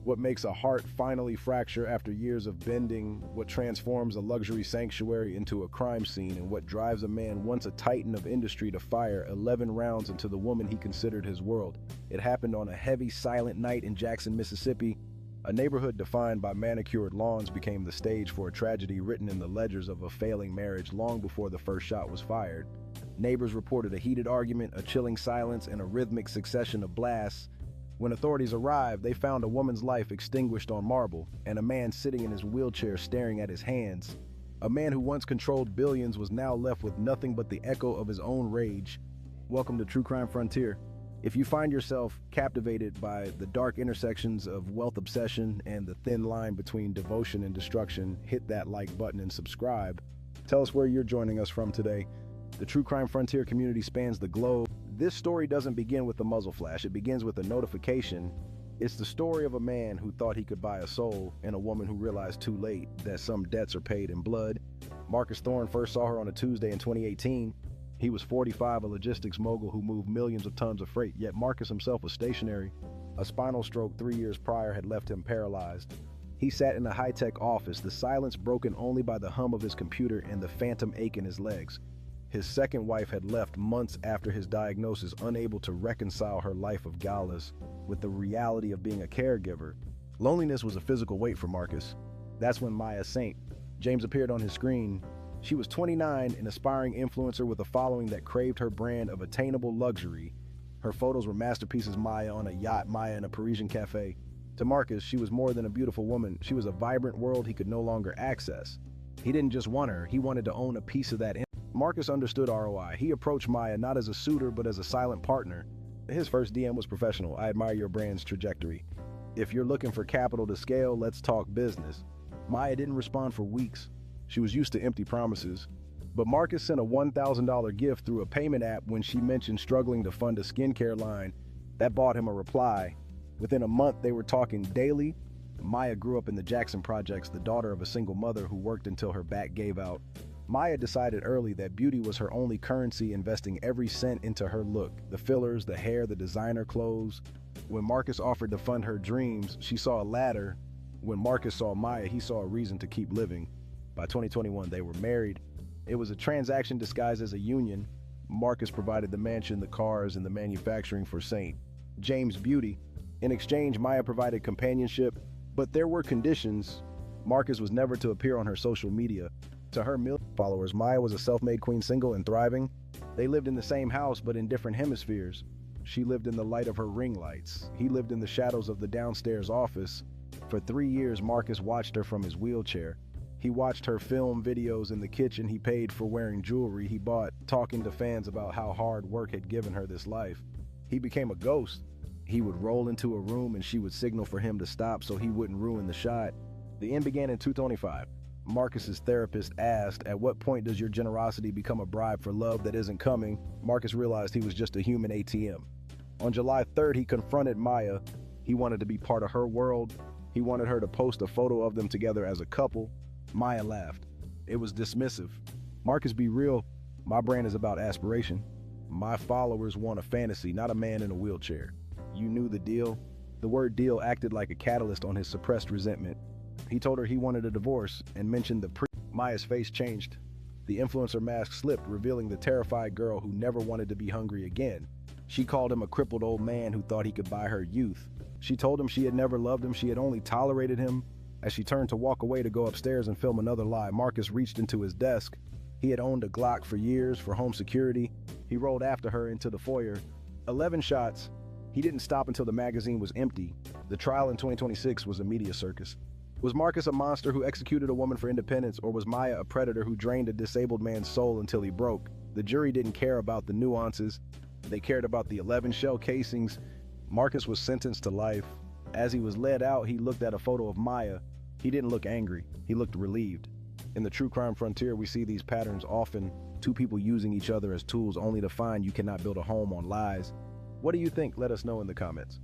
What makes a heart finally fracture after years of bending, what transforms a luxury sanctuary into a crime scene, and what drives a man once a titan of industry to fire 11 rounds into the woman he considered his world. It happened on a heavy, silent night in Jackson, Mississippi. A neighborhood defined by manicured lawns became the stage for a tragedy written in the ledgers of a failing marriage long before the first shot was fired. Neighbors reported a heated argument, a chilling silence, and a rhythmic succession of blasts. When authorities arrived, they found a woman's life extinguished on marble, and a man sitting in his wheelchair staring at his hands. A man who once controlled billions was now left with nothing but the echo of his own rage. Welcome to True Crime Frontier. If you find yourself captivated by the dark intersections of wealth obsession and the thin line between devotion and destruction, hit that like button and subscribe. Tell us where you're joining us from today. The True Crime Frontier community spans the globe. This story doesn't begin with a muzzle flash, it begins with a notification. It's the story of a man who thought he could buy a soul and a woman who realized too late that some debts are paid in blood. Marcus Thorne first saw her on a Tuesday in 2018. He was 45, a logistics mogul who moved millions of tons of freight, yet Marcus himself was stationary. A spinal stroke 3 years prior had left him paralyzed. He sat in a high-tech office, the silence broken only by the hum of his computer and the phantom ache in his legs. His second wife had left months after his diagnosis, unable to reconcile her life of galas with the reality of being a caregiver. Loneliness was a physical weight for Marcus. That's when Maya Saint James appeared on his screen. She was 29, an aspiring influencer with a following that craved her brand of attainable luxury. Her photos were masterpieces: Maya on a yacht, Maya in a Parisian cafe. To Marcus, she was more than a beautiful woman. She was a vibrant world he could no longer access. He didn't just want her, he wanted to own a piece of that. Marcus understood ROI. He approached Maya not as a suitor, but as a silent partner. His first DM was professional: "I admire your brand's trajectory. If you're looking for capital to scale, let's talk business." Maya didn't respond for weeks. She was used to empty promises. But Marcus sent a $1,000 gift through a payment app when she mentioned struggling to fund a skincare line. That bought him a reply. Within a month, they were talking daily. Maya grew up in the Jackson projects, the daughter of a single mother who worked until her back gave out. Maya decided early that beauty was her only currency, investing every cent into her look, the fillers, the hair, the designer clothes. When Marcus offered to fund her dreams, she saw a ladder. When Marcus saw Maya, he saw a reason to keep living. By 2021, they were married. It was a transaction disguised as a union. Marcus provided the mansion, the cars, and the manufacturing for St. James Beauty. In exchange, Maya provided companionship, but there were conditions. Marcus was never to appear on her social media. To her million followers, Maya was a self-made queen, single and thriving. They lived in the same house, but in different hemispheres. She lived in the light of her ring lights. He lived in the shadows of the downstairs office. For 3 years, Marcus watched her from his wheelchair. He watched her film videos in the kitchen. He paid for wearing jewelry he bought, talking to fans about how hard work had given her this life. He became a ghost. He would roll into a room and she would signal for him to stop so he wouldn't ruin the shot. The end began in 2025. Marcus's therapist asked, "At what point does your generosity become a bribe for love that isn't coming?" Marcus realized he was just a human ATM. On July 3rd, he confronted Maya. He wanted to be part of her world. He wanted her to post a photo of them together as a couple. Maya laughed. It was dismissive. "Marcus, be real. My brand is about aspiration. My followers want a fantasy, not a man in a wheelchair." You knew the deal. The word deal acted like a catalyst on his suppressed resentment. He told her he wanted a divorce and mentioned Maya's face changed. The influencer mask slipped, revealing the terrified girl who never wanted to be hungry again. She called him a crippled old man who thought he could buy her youth. She told him she had never loved him, she had only tolerated him. As she turned to walk away to go upstairs and film another lie, Marcus reached into his desk. He had owned a Glock for years for home security. He rolled after her into the foyer. 11 shots. He didn't stop until the magazine was empty. The trial in 2026 was a media circus. Was Marcus a monster who executed a woman for independence, or was Maya a predator who drained a disabled man's soul until he broke? The jury didn't care about the nuances. They cared about the 11 shell casings. Marcus was sentenced to life. As he was led out, he looked at a photo of Maya. He didn't look angry. He looked relieved. In the true crime frontier, we see these patterns often. Two people using each other as tools only to find you cannot build a home on lies. What do you think? Let us know in the comments.